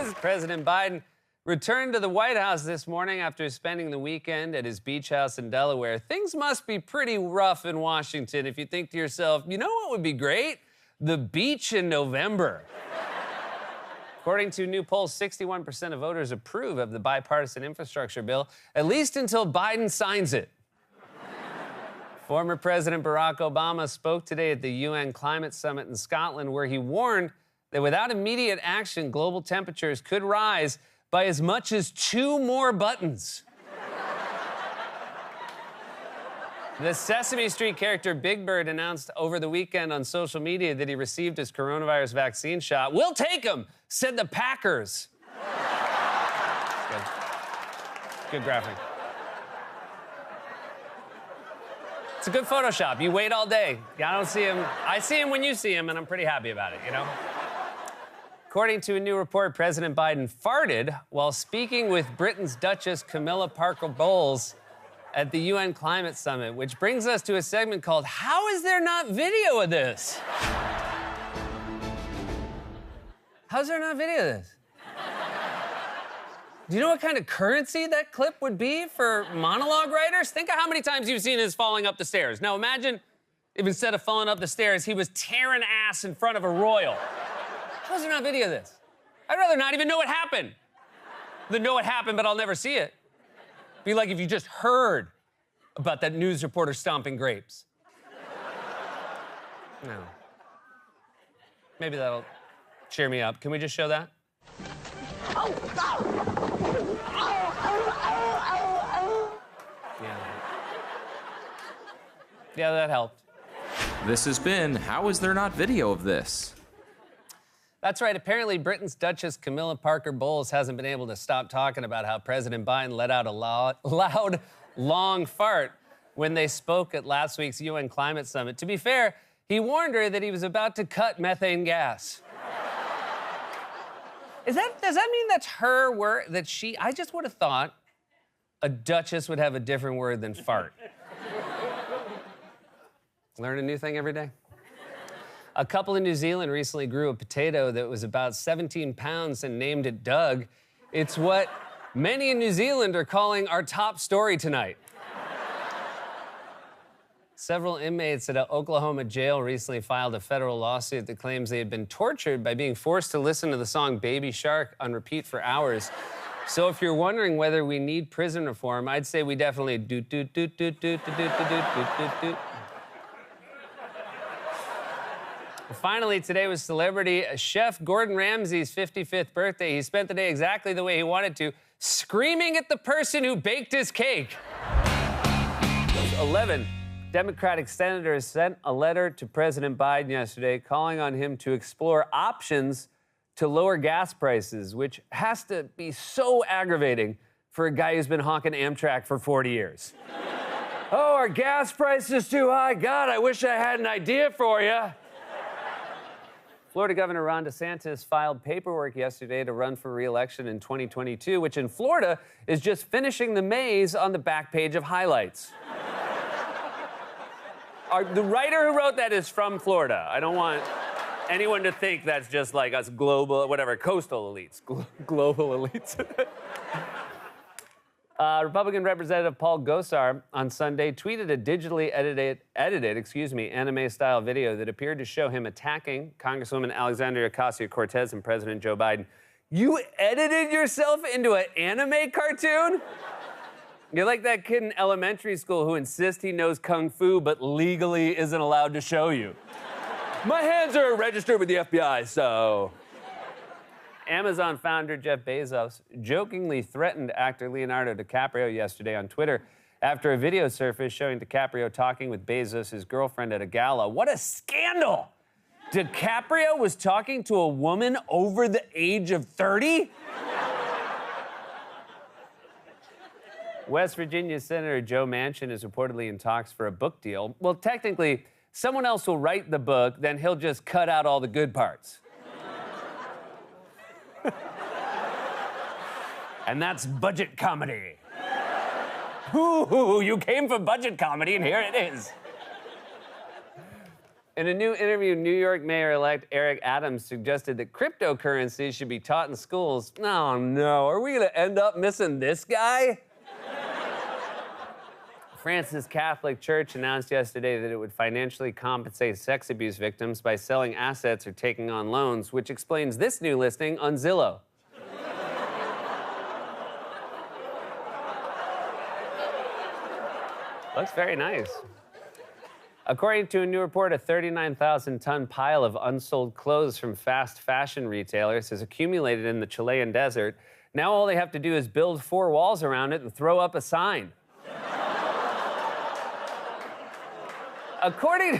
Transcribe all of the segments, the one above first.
As President Biden returned to the White House this morning after spending the weekend at his beach house in Delaware, things must be pretty rough in Washington if you think to yourself, you know what would be great? The beach in November. According to a new poll, 61% of voters approve of the bipartisan infrastructure bill, at least until Biden signs it. Former President Barack Obama spoke today at the UN Climate Summit in Scotland, where he warned that without immediate action, global temperatures could rise by as much as 2 more buttons. The Sesame Street character Big Bird announced over the weekend on social media that he received his coronavirus vaccine shot. "We'll take him," said the Packers. Good graphic. It's a good Photoshop. You wait all day. I don't see him. I see him when you see him, and I'm pretty happy about it, you know? According to a new report, President Biden farted while speaking with Britain's Duchess Camilla Parker Bowles at the UN Climate Summit, which brings us to a segment called How Is There Not Video of This? How's there not video of this? Do you know what kind of currency that clip would be for monologue writers? Think of how many times you've seen his falling up the stairs. Now imagine if instead of falling up the stairs, he was tearing ass in front of a royal. How's there not video of this? I'd rather not even know what happened than know what happened, but I'll never see it. Be like if you just heard about that news reporter stomping grapes. No. Maybe that'll cheer me up. Can we just show that? Yeah, that helped. This has been How Is There Not Video of This? That's right. Apparently, Britain's Duchess Camilla Parker Bowles hasn't been able to stop talking about how President Biden let out a loud, long fart when they spoke at last week's UN Climate Summit. To be fair, he warned her that he was about to cut methane gas. Does that mean that's her word? I just would have thought a duchess would have a different word than fart. Learn a new thing every day. A couple in New Zealand recently grew a potato that was about 17 pounds and named it Doug. It's what many in New Zealand are calling our top story tonight. Several inmates at an Oklahoma jail recently filed a federal lawsuit that claims they had been tortured by being forced to listen to the song Baby Shark on repeat for hours. So if you're wondering whether we need prison reform, I'd say we definitely do. Finally, today was celebrity chef Gordon Ramsay's 55th birthday. He spent the day exactly the way he wanted to, screaming at the person who baked his cake. 11 Democratic senators sent a letter to President Biden yesterday calling on him to explore options to lower gas prices, which has to be so aggravating for a guy who's been honking Amtrak for 40 years. Oh, our gas price is too high. God, I wish I had an idea for you. Florida Governor Ron DeSantis filed paperwork yesterday to run for re-election in 2022, which in Florida is just finishing the maze on the back page of highlights. The writer who wrote that is from Florida. I don't want anyone to think that's just like us global, whatever, coastal elites, global elites. Republican Representative Paul Gosar on Sunday tweeted a digitally edited anime-style video that appeared to show him attacking Congresswoman Alexandria Ocasio-Cortez and President Joe Biden. You edited yourself into an anime cartoon? You're like that kid in elementary school who insists he knows Kung Fu but legally isn't allowed to show you. My hands are registered with the FBI, so... Amazon founder Jeff Bezos jokingly threatened actor Leonardo DiCaprio yesterday on Twitter after a video surfaced showing DiCaprio talking with Bezos' girlfriend at a gala. What a scandal! DiCaprio was talking to a woman over the age of 30? West Virginia Senator Joe Manchin is reportedly in talks for a book deal. Well, technically, someone else will write the book, then he'll just cut out all the good parts. And that's budget comedy. Ooh, you came for budget comedy, and here it is. In a new interview, New York Mayor-elect Eric Adams suggested that cryptocurrency should be taught in schools. Oh, no. Are we going to end up missing this guy? France's Catholic Church announced yesterday that it would financially compensate sex abuse victims by selling assets or taking on loans, which explains this new listing on Zillow. Looks very nice. According to a new report, a 39,000-ton pile of unsold clothes from fast fashion retailers has accumulated in the Chilean desert. Now all they have to do is build 4 walls around it and throw up a sign. According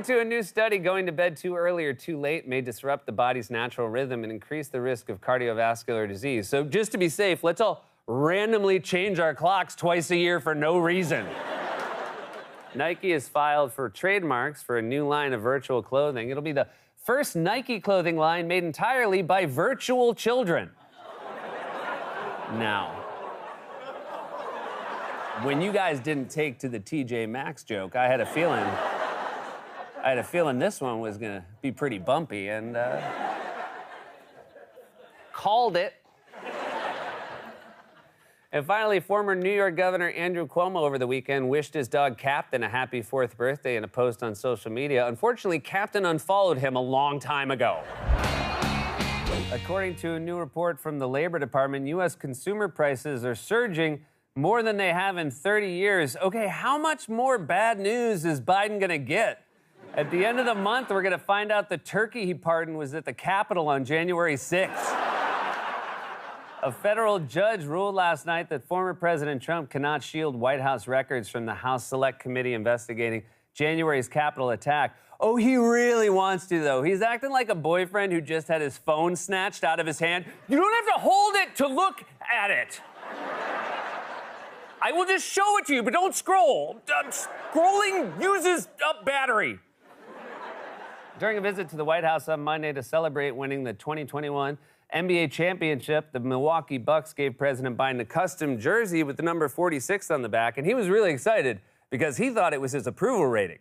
to a new study, going to bed too early or too late may disrupt the body's natural rhythm and increase the risk of cardiovascular disease. So just to be safe, let's all randomly change our clocks twice a year for no reason. Nike has filed for trademarks for a new line of virtual clothing. It'll be the first Nike clothing line made entirely by virtual children. Now, when you guys didn't take to the TJ Maxx joke, I had a feeling this one was gonna be pretty bumpy, and called it. And finally, former New York Governor Andrew Cuomo over the weekend wished his dog Captain a happy 4th birthday in a post on social media. Unfortunately, Captain unfollowed him a long time ago. According to a new report from the Labor Department, U.S. consumer prices are surging more than they have in 30 years. Okay, how much more bad news is Biden gonna get? At the end of the month, we're gonna find out the turkey he pardoned was at the Capitol on January 6th. A federal judge ruled last night that former President Trump cannot shield White House records from the House Select Committee investigating January's Capitol attack. Oh, he really wants to, though. He's acting like a boyfriend who just had his phone snatched out of his hand. You don't have to hold it to look at it. I will just show it to you, but don't scroll. Scrolling uses up battery. During a visit to the White House on Monday to celebrate winning the 2021 NBA championship, the Milwaukee Bucks gave President Biden a custom jersey with the number 46 on the back, and he was really excited because he thought it was his approval rating.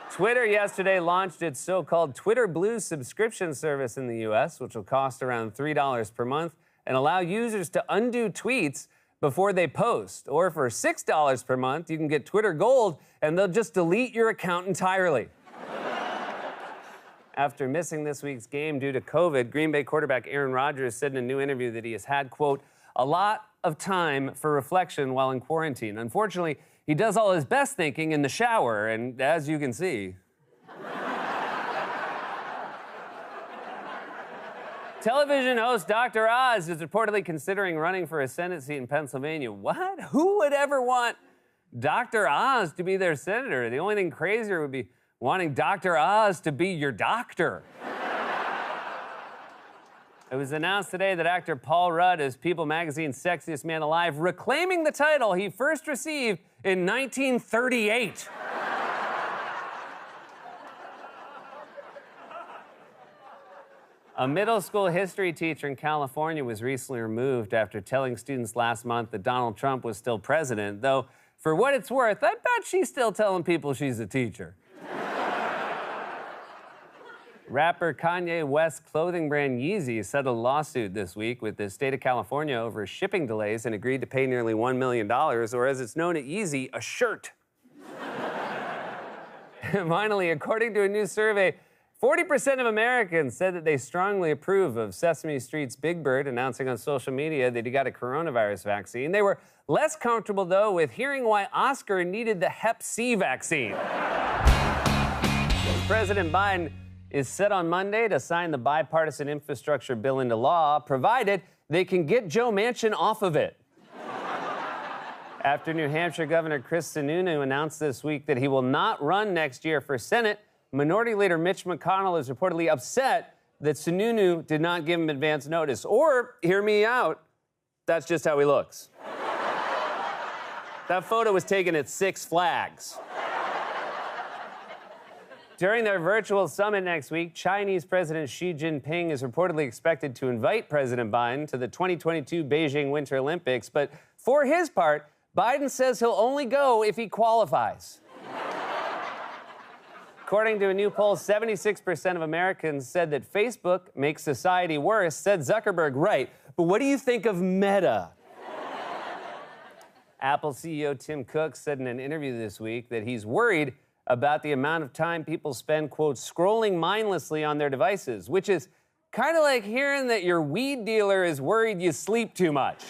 Twitter yesterday launched its so-called Twitter Blue subscription service in the U.S., which will cost around $3 per month and allow users to undo tweets before they post. Or for $6 per month, you can get Twitter Gold, and they'll just delete your account entirely. After missing this week's game due to COVID, Green Bay quarterback Aaron Rodgers said in a new interview that he has had, quote, a lot of time for reflection while in quarantine. Unfortunately, he does all his best thinking in the shower, and as you can see. Television host Dr. Oz is reportedly considering running for a Senate seat in Pennsylvania. What? Who would ever want Dr. Oz to be their senator? The only thing crazier would be wanting Dr. Oz to be your doctor. It was announced today that actor Paul Rudd is People Magazine's Sexiest Man Alive, reclaiming the title he first received in 1938. A middle school history teacher in California was recently removed after telling students last month that Donald Trump was still president, though, for what it's worth, I bet she's still telling people she's a teacher. Rapper Kanye West's clothing brand Yeezy settled a lawsuit this week with the state of California over shipping delays and agreed to pay nearly $1 million, or as it's known at Yeezy, a shirt. Finally, according to a new survey, 40% of Americans said that they strongly approve of Sesame Street's Big Bird announcing on social media that he got a coronavirus vaccine. They were less comfortable, though, with hearing why Oscar needed the Hep C vaccine. President Biden is set on Monday to sign the bipartisan infrastructure bill into law, provided they can get Joe Manchin off of it. After New Hampshire Governor Chris Sununu announced this week that he will not run next year for Senate, Minority Leader Mitch McConnell is reportedly upset that Sununu did not give him advance notice. Or, hear me out, that's just how he looks. That photo was taken at Six Flags. During their virtual summit next week, Chinese President Xi Jinping is reportedly expected to invite President Biden to the 2022 Beijing Winter Olympics. But for his part, Biden says he'll only go if he qualifies. According to a new poll, 76% of Americans said that Facebook makes society worse. Said Zuckerberg, right, but what do you think of Meta? Apple CEO Tim Cook said in an interview this week that he's worried about the amount of time people spend, quote, scrolling mindlessly on their devices, which is kind of like hearing that your weed dealer is worried you sleep too much.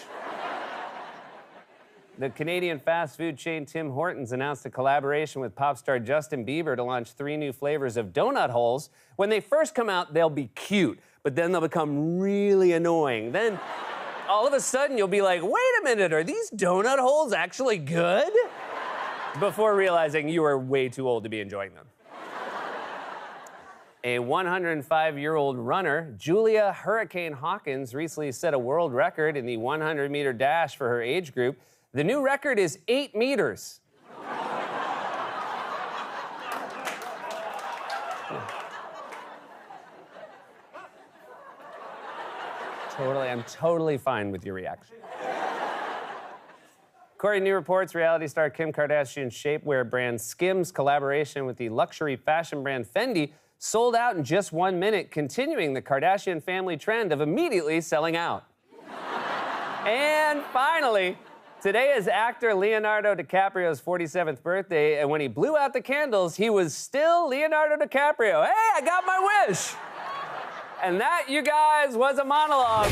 The Canadian fast food chain Tim Hortons announced a collaboration with pop star Justin Bieber to launch 3 new flavors of donut holes. When they first come out, they'll be cute, but then they'll become really annoying. Then all of a sudden, you'll be like, wait a minute, are these donut holes actually good? Before realizing you are way too old to be enjoying them. A 105-year-old runner, Julia Hurricane Hawkins, recently set a world record in the 100-meter dash for her age group. The new record is 8 meters. I'm totally fine with your reaction. According to new reports, reality star Kim Kardashian's shapewear brand Skims collaboration with the luxury fashion brand Fendi sold out in just 1 minute, continuing the Kardashian family trend of immediately selling out. And finally, today is actor Leonardo DiCaprio's 47th birthday, and when he blew out the candles, he was still Leonardo DiCaprio. Hey, I got my wish! And that, you guys, was a monologue.